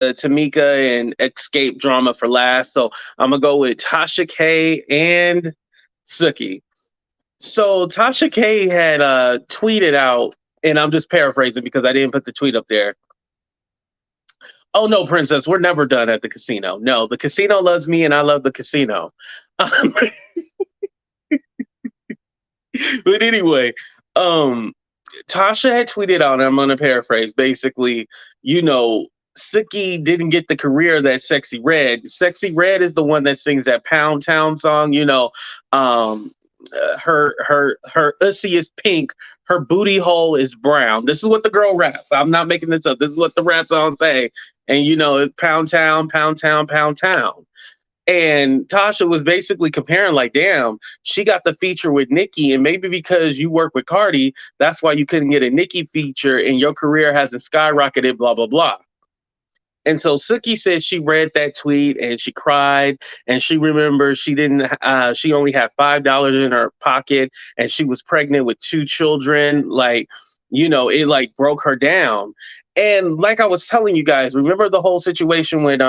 Tamika and Xscape drama for last. So I'm gonna go with Tasha K and Suki. So Tasha K had tweeted out, and I'm just paraphrasing because I didn't put the tweet up there. Oh no, princess, we're never done at the casino. No, the casino loves me, and I love the casino. But anyway, um, Tasha had tweeted out, and I'm gonna paraphrase, basically, you know, Suki didn't get the career that Sexy Red. Sexy Red is the one that sings that Pound Town song, her ussy is pink, her booty hole is brown. This is what the girl raps. I'm not making this up. This is what the rap song say. And it's Pound Town, Pound Town, Pound Town. And Tasha was basically comparing, like, damn, she got the feature with Nicki, and maybe because you work with Cardi, that's why you couldn't get a Nicki feature, and your career hasn't skyrocketed, blah, blah, blah. And so Suki said she read that tweet and she cried, and she remembers she didn't. She only had $5 in her pocket, and she was pregnant with two children. Like, it like broke her down. And like I was telling you guys, remember the whole situation when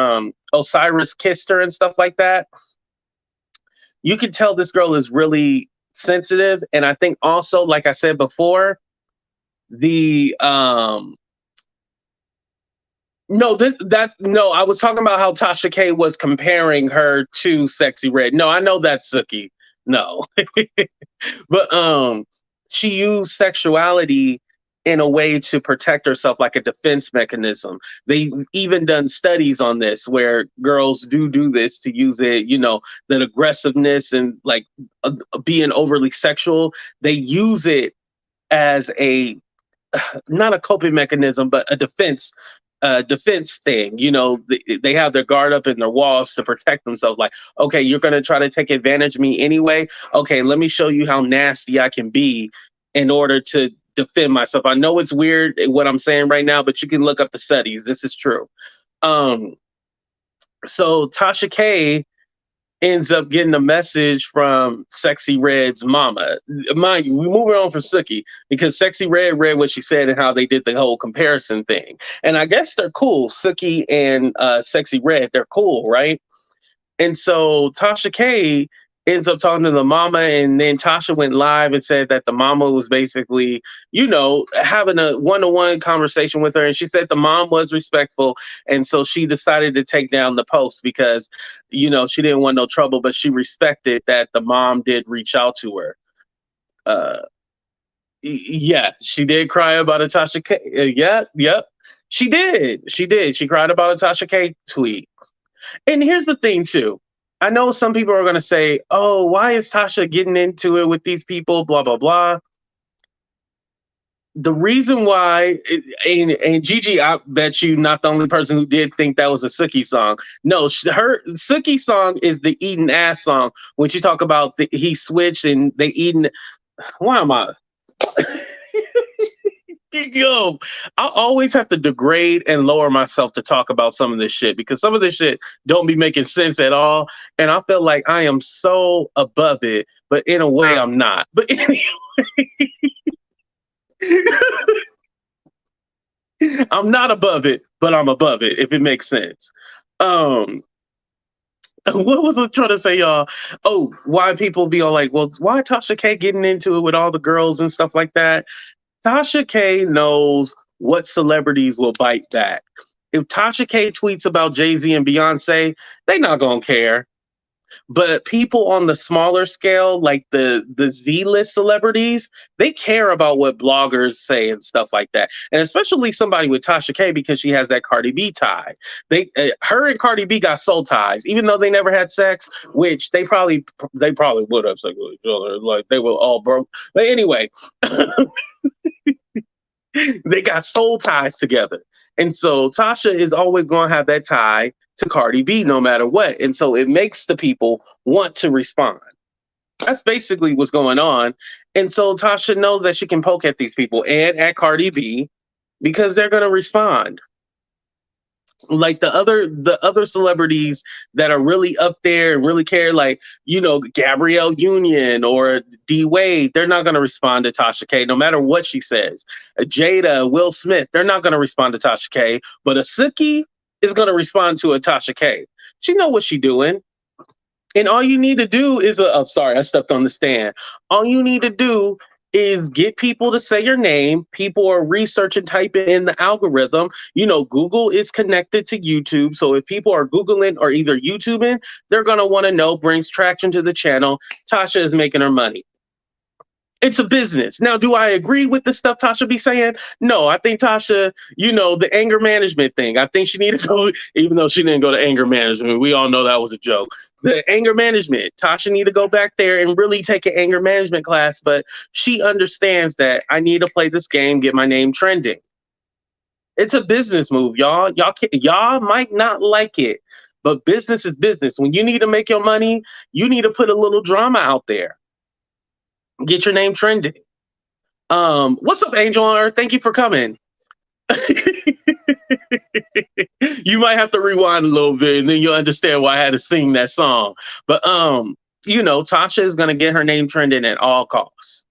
Osiris kissed her and stuff like that? You can tell this girl is really sensitive, and I think also, like I said before, the no, no, I was talking about how Tasha K was comparing her to Sexy Red. No, I know that's Suki. No. But she used sexuality in a way to protect herself, like a defense mechanism. They've even done studies on this where girls do this to use it, that aggressiveness and like being overly sexual. They use it as a not a coping mechanism, but a defense thing. They have their guard up in their walls to protect themselves. Like, okay, you're going to try to take advantage of me anyway. Okay, let me show you how nasty I can be in order to defend myself. I know it's weird what I'm saying right now, but you can look up the studies. This is true. So Tasha K ends up getting a message from Sexy Red's mama. Mind you, we moving on for Suki because Sexy Red read what she said and how they did the whole comparison thing. And I guess they're cool. Suki and Sexy Red, they're cool, right? And so Tasha K ends up talking to the mama, and then Tasha went live and said that the mama was basically, having a one-to-one conversation with her. And she said the mom was respectful. And so she decided to take down the post because, she didn't want no trouble, but she respected that the mom did reach out to her. Yeah, she did cry about a Tasha K. Yep. She did. She cried about a Tasha K tweet. And here's the thing, too. I know some people are going to say, oh, why is Tasha getting into it with these people, blah, blah, blah. The reason why, and Gigi, I bet you not the only person who did think that was a Suki song. No, her Suki song is the eating ass song. When you talk about he switched and they eating, why am I? Yo, I always have to degrade and lower myself to talk about some of this shit because some of this shit don't be making sense at all. And I feel like I am so above it, but in a way I'm not. But anyway, I'm not above it, but I'm above it, if it makes sense. What was I trying to say, y'all? Oh, why people be all like, well, why Tasha K getting into it with all the girls and stuff like that? Tasha K knows what celebrities will bite back. If Tasha K tweets about Jay-Z and Beyonce, they not gonna care. But people on the smaller scale, like the Z-list celebrities, they care about what bloggers say and stuff like that. And especially somebody with Tasha K because she has that Cardi B tie. Her and Cardi B got soul ties, even though they never had sex, which they probably would have sex with each other. Like they were all broke. But anyway, they got soul ties together. And so Tasha is always going to have that tie to Cardi B no matter what. And so it makes the people want to respond. That's basically what's going on. And so Tasha knows that she can poke at these people and at Cardi B because they're going to respond. Like the other celebrities that are really up there and really care, like, Gabrielle Union or D Wade, they're not going to respond to Tasha K no matter what she says. Jada, Will Smith, they're not going to respond to Tasha K. But a Suki, is gonna respond to a Tasha K. She know what she doing. And all you need to do is, oh, sorry, I stepped on the stand. All you need to do is get people to say your name. People are researching, typing in the algorithm. You know, Google is connected to YouTube. So if people are Googling or either YouTubing, they're going to want to know, brings traction to the channel. Tasha is making her money. It's a business. Now, do I agree with the stuff Tasha be saying? No, I think Tasha, you know, the anger management thing, I think she needed to go, even though she didn't go to anger management. We all know that was a joke. The anger management, Tasha need to go back there and really take an anger management class, but she understands that I need to play this game, get my name trending. It's a business move, y'all. Y'all might not like it, but business is business. When you need to make your money, you need to put a little drama out there. Get your name trending. What's up, Angel on Earth? Thank you for coming. You might have to rewind a little bit and then you'll understand why I had to sing that song. But you know, Tasha is gonna get her name trending at all costs.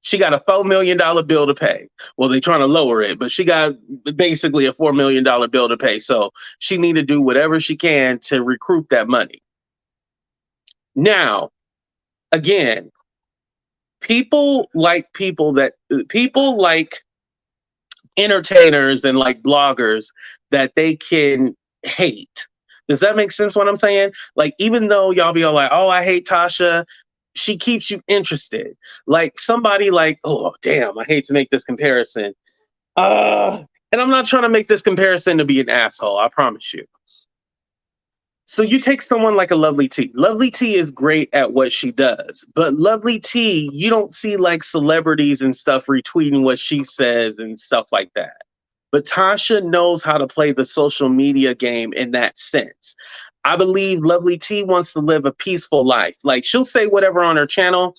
She got a $4 million bill to pay. Well, they're trying to lower it, but she got basically a $4 million bill to pay. So she need to do whatever she can to recoup that money. Now, again, people like entertainers and like bloggers that they can hate. Does that make sense what I'm saying? Like, even though y'all be all like, oh, I hate Tasha, she keeps you interested. Like somebody like, oh, damn, I hate to make this comparison. And I'm not trying to make this comparison to be an asshole, I promise you. So you take someone like a Lovely T. Lovely T is great at what she does, but Lovely T, you don't see like celebrities and stuff retweeting what she says and stuff like that. But Tasha knows how to play the social media game in that sense. I believe Lovely T wants to live a peaceful life. Like she'll say whatever on her channel,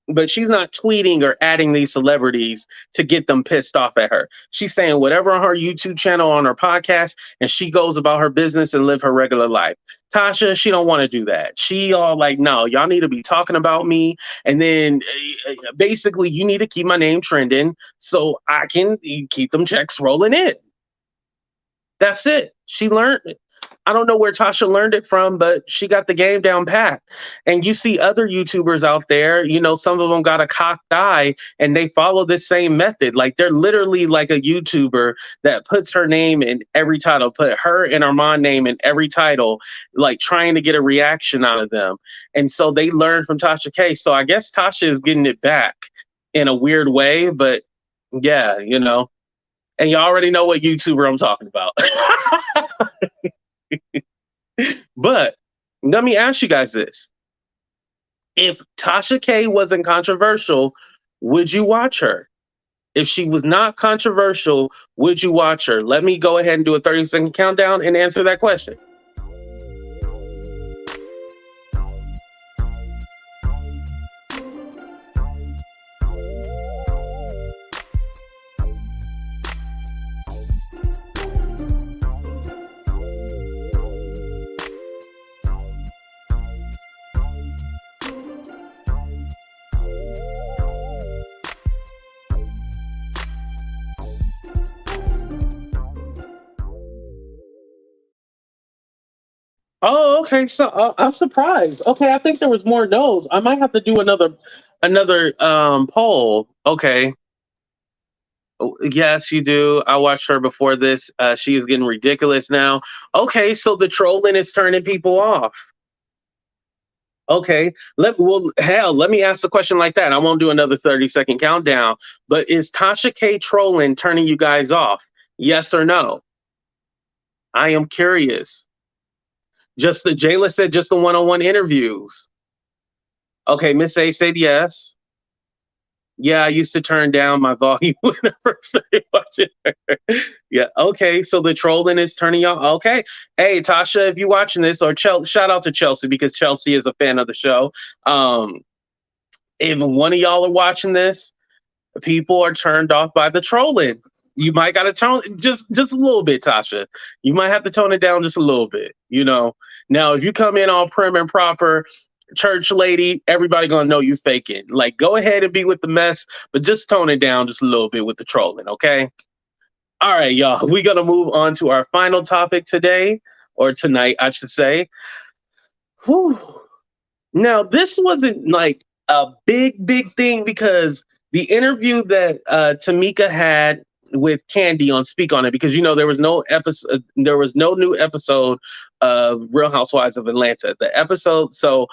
but she's not tweeting or adding these celebrities to get them pissed off at her. She's saying whatever on her YouTube channel, on her podcast, and she goes about her business and live her regular life. Tasha, she don't want to do that. She all like, no, y'all need to be talking about me. And then basically you need to keep my name trending so I can keep them checks rolling in. That's it. She learned it. I don't know where Tasha learned it from, but she got the game down pat. And you see other YouTubers out there, you know, some of them got a cocked eye and they follow this same method. Like they're literally like a YouTuber that puts her name in every title, put her and Armand name in every title, like trying to get a reaction out of them. And so they learned from Tasha K. So I guess Tasha is getting it back in a weird way, but yeah, you know, and you already know what YouTuber I'm talking about. But let me ask you guys this. If Tasha K wasn't controversial, would you watch her? If she was not controversial, would you watch her? Let me go ahead and do a 30-second countdown and answer that question. Oh, okay. So I'm surprised. Okay, I think there was more no's. I might have to do another poll. Okay. Oh, yes, you do. I watched her before this. She is getting ridiculous now. Okay, so the trolling is turning people off. Okay, let me ask the question like that. I won't do another 30-second countdown. But is Tasha K trolling turning you guys off? Yes or no? I am curious. Just the Jayla said just the one-on-one interviews. Okay, Miss A said yes. Yeah, I used to turn down my volume when I first started watching her. Yeah, okay, so the trolling is turning y'all. Okay, hey Tasha, if you're watching this, or shout out to Chelsea because Chelsea is a fan of the show. If one of y'all are watching this, people are turned off by the trolling. You might got to tone just a little bit, Tasha. You might have to tone it down just a little bit. You know. Now, if you come in all prim and proper, church lady, everybody gonna know you faking. Like, go ahead and be with the mess, but just tone it down just a little bit with the trolling, okay? All right, y'all. We're gonna move on to our final topic today, or tonight, I should say. Whew. Now, this wasn't like a big thing because the interview that Tamika had with Kandi on Speak on It, because there was no episode, there was no new episode of Real Housewives of Atlanta. The episode, so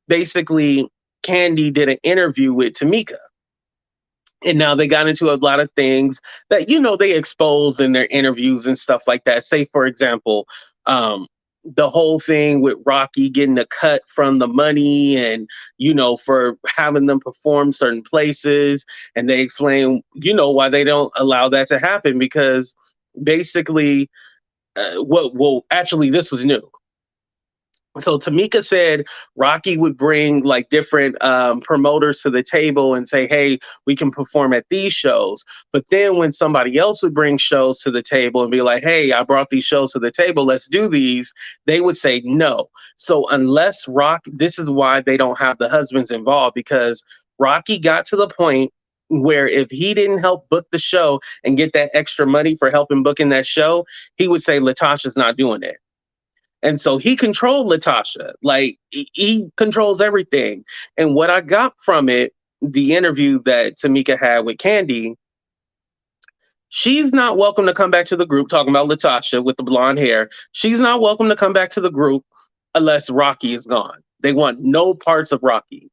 basically, Kandi did an interview with Tamika. And now they got into a lot of things that they expose in their interviews and stuff like that. Say, for example, the whole thing with Rocky getting a cut from the money, and for having them perform certain places, and they explain why they don't allow that to happen, because basically, well, actually, this was new. So Tamika said Rocky would bring like different promoters to the table and say, "Hey, we can perform at these shows." But then when somebody else would bring shows to the table and be like, "Hey, I brought these shows to the table, let's do these," they would say no. So unless this is why they don't have the husbands involved, because Rocky got to the point where if he didn't help book the show and get that extra money for helping booking that show, he would say Latasha's not doing it. And so he controlled Latasha. Like he controls everything. And what I got from it, the interview that Tamika had with Kandi, she's not welcome to come back to the group, talking about Latasha with the blonde hair. She's not welcome to come back to the group unless Rocky is gone. They want no parts of Rocky.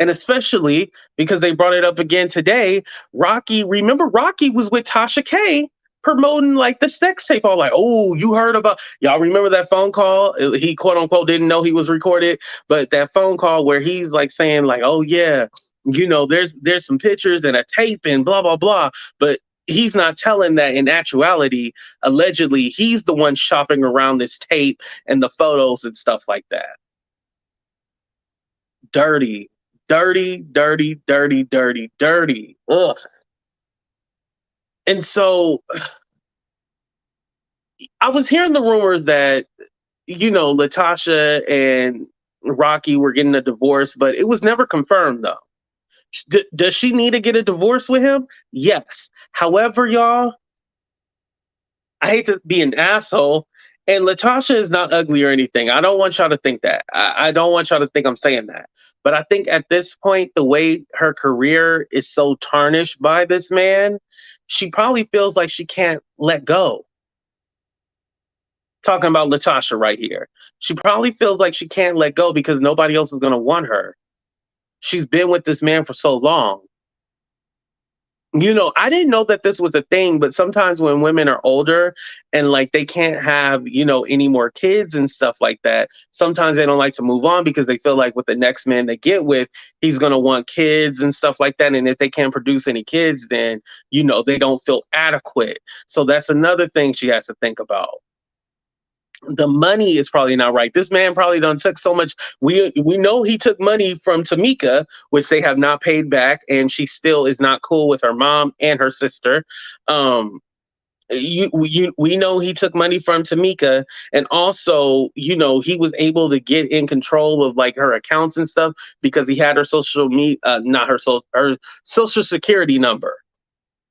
And especially because they brought it up again today, remember Rocky was with Tasha K promoting like the sex tape. All like, oh, you heard about, y'all remember that phone call? He quote unquote didn't know he was recorded, but that phone call where he's like saying like, oh yeah, there's some pictures and a tape and blah, blah, blah. But he's not telling that in actuality, allegedly, he's the one shopping around this tape and the photos and stuff like that. Dirty. Dirty. Ugh. And so I was hearing the rumors that, Latasha and Rocky were getting a divorce, but it was never confirmed though. Does she need to get a divorce with him? Yes. However, y'all, I hate to be an asshole, and Latasha is not ugly or anything. I don't want y'all to think that. I don't want y'all to think I'm saying that. But I think at this point, the way her career is so tarnished by this man, she probably feels like she can't let go. Talking about Latasha right here. She probably feels like she can't let go because nobody else is going to want her. She's been with this man for so long. I didn't know that this was a thing, but sometimes when women are older and like they can't have, any more kids and stuff like that, sometimes they don't like to move on because they feel like with the next man they get with, he's going to want kids and stuff like that. And if they can't produce any kids, then, they don't feel adequate. So that's another thing she has to think about. The money is probably not right. This man probably done took so much. We know he took money from Tamika, which they have not paid back, and she still is not cool with her mom and her sister. We know he took money from Tamika, and also he was able to get in control of like her accounts and stuff because he had her her social security number.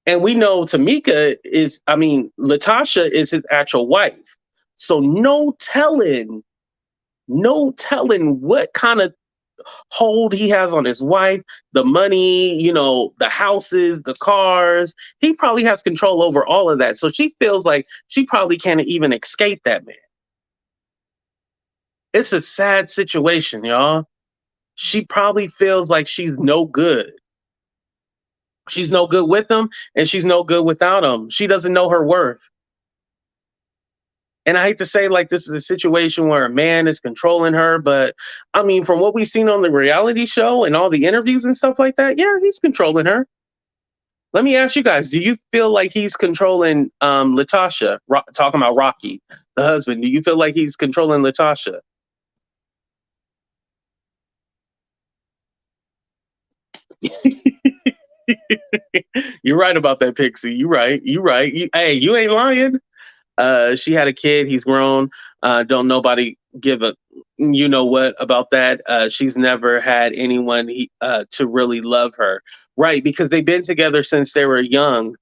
And we know Latasha is his actual wife. So no telling what kind of hold he has on his wife, the money, the houses, the cars. He probably has control over all of that. So she feels like she probably can't even escape that man. It's a sad situation, y'all. She probably feels like she's no good. She's no good with him, and she's no good without him. She doesn't know her worth. And I hate to say like this is a situation where a man is controlling her, but I mean, from what we've seen on the reality show and all the interviews and stuff like that, yeah, he's controlling her. Let me ask you guys, do you feel like he's controlling Latasha? Talking about Rocky, the husband, do you feel like he's controlling Latasha? You're right about that, Pixie. You're right. Hey, you ain't lying. She had a kid. He's grown. Don't nobody give a what about that. She's never had anyone to really love her, right? Because they've been together since they were young.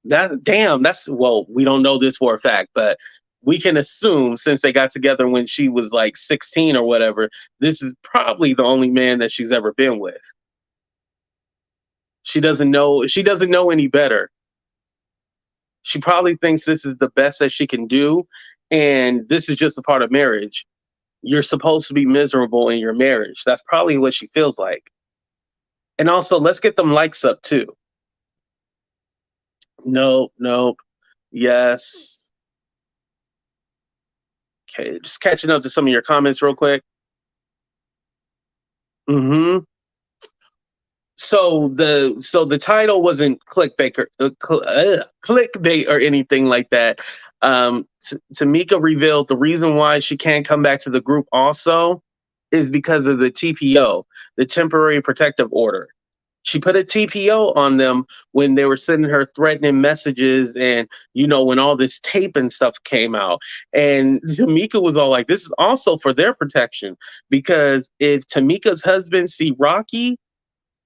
Well, we don't know this for a fact, but we can assume since they got together when she was like 16 or whatever, this is probably the only man that she's ever been with. She doesn't know any better. She probably thinks this is the best that she can do, and this is just a part of marriage. You're supposed to be miserable in your marriage. That's probably what she feels like. And also, let's get them likes up too. Nope, nope. Yes. Okay, just catching up to some of your comments real quick. Hmm. So the title wasn't clickbait or anything like that. Tamika revealed the reason why she can't come back to the group also is because of the TPO, the temporary protective order. She put a TPO on them when they were sending her threatening messages, and when all this tape and stuff came out. And Tamika was all like, this is also for their protection, because if Tamika's husband see Rocky,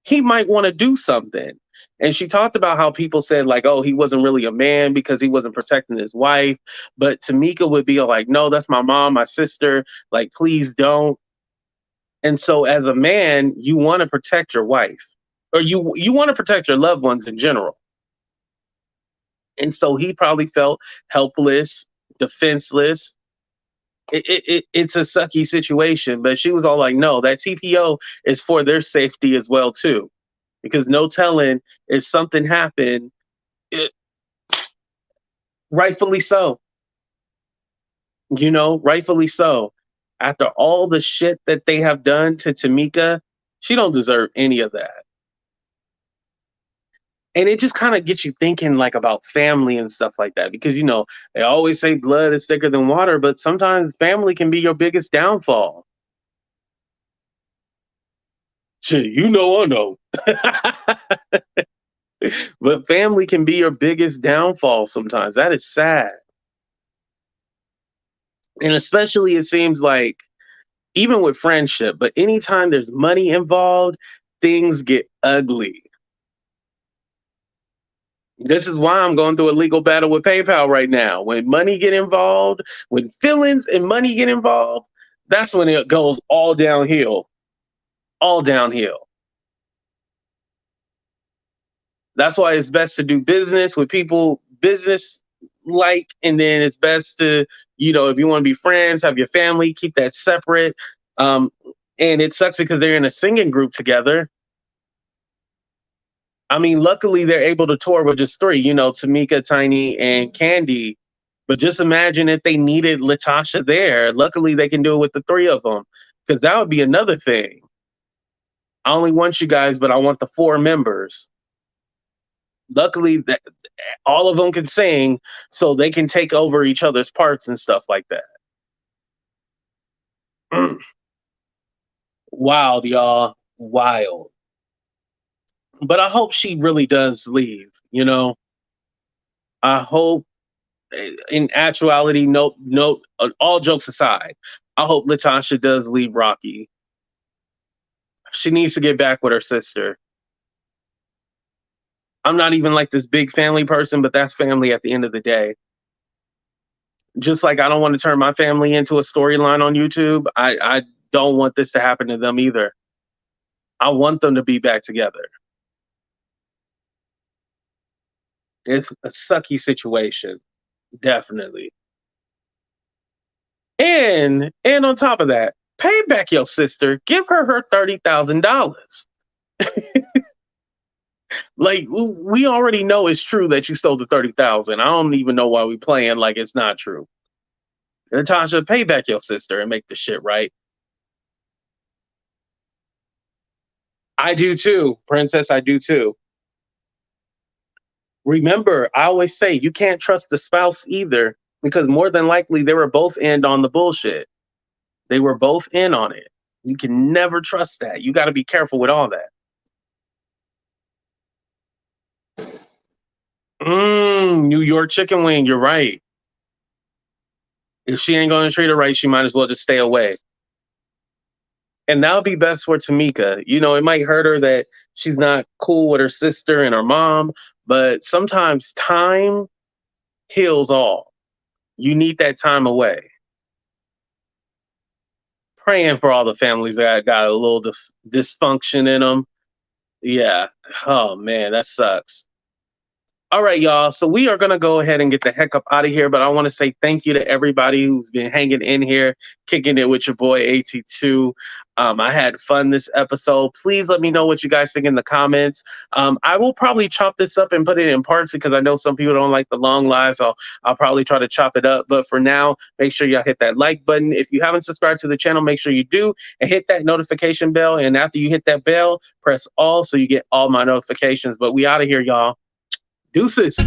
he might want to do something. And she talked about how people said, like, oh, he wasn't really a man because he wasn't protecting his wife. But Tamika would be like, no, that's my mom, my sister. Like, please don't. And so as a man, you want to protect your wife, or you want to protect your loved ones in general. And so he probably felt helpless, defenseless. It's a sucky situation, but she was all like, no, that TPO is for their safety as well too, because no telling if something happened. It, rightfully so, rightfully so. After all the shit that they have done to Tamika, she don't deserve any of that. And it just kind of gets you thinking like about family and stuff like that, because they always say blood is thicker than water, but sometimes family can be your biggest downfall. Shit, I know. But family can be your biggest downfall sometimes. That is sad. And especially it seems like even with friendship, but anytime there's money involved, things get ugly. This is why I'm going through a legal battle with PayPal right now. When money get involved, when feelings and money get involved, that's when it goes all downhill. All downhill. That's why it's best to do business with people, business like, and then it's best to, if you want to be friends, have your family, keep that separate. Um, and it sucks because they're in a singing group together. I mean, luckily they're able to tour with just three, Tamika, Tiny, and Kandi. But just imagine if they needed Latasha there. Luckily they can do it with the three of them, because that would be another thing. I only want you guys, but I want the four members. Luckily, that all of them can sing, so they can take over each other's parts and stuff like that. Wild, y'all. Wild. But I hope she really does leave. I hope, in actuality, no, all jokes aside, I hope Latasha does leave Rocky. She needs to get back with her sister. I'm not even like this big family person, but that's family at the end of the day. Just like I don't want to turn my family into a storyline on YouTube, I don't want this to happen to them either. I want them to be back together. It's a sucky situation, definitely. And on top of that, pay back your sister. Give her $30,000. Like, we already know it's true that you stole the 30,000. I don't even know why we playing like it's not true. Natasha, pay back your sister and make the shit right. I do too, Princess. I do too. Remember, I always say you can't trust the spouse either, because more than likely they were both in on the bullshit. They were both in on it. You can never trust that. You got to be careful with all that. New York chicken wing. You're right. If she ain't going to treat her right, she might as well just stay away. And that would be best for Tamika. It might hurt her that she's not cool with her sister and her mom, But sometimes time heals all. You need that time away. Praying for all the families that got a little dysfunction in them. Yeah. Oh man, that sucks. All right, y'all. So we are going to go ahead and get the heck up out of here. But I want to say thank you to everybody who's been hanging in here, kicking it with your boy AT2. I had fun this episode. Please let me know what you guys think in the comments. I will probably chop this up and put it in parts because I know some people don't like the long lives. So I'll probably try to chop it up. But for now, make sure y'all hit that like button. If you haven't subscribed to the channel, make sure you do and hit that notification bell. And after you hit that bell, press all so you get all my notifications. But we out of here, y'all. Deuces.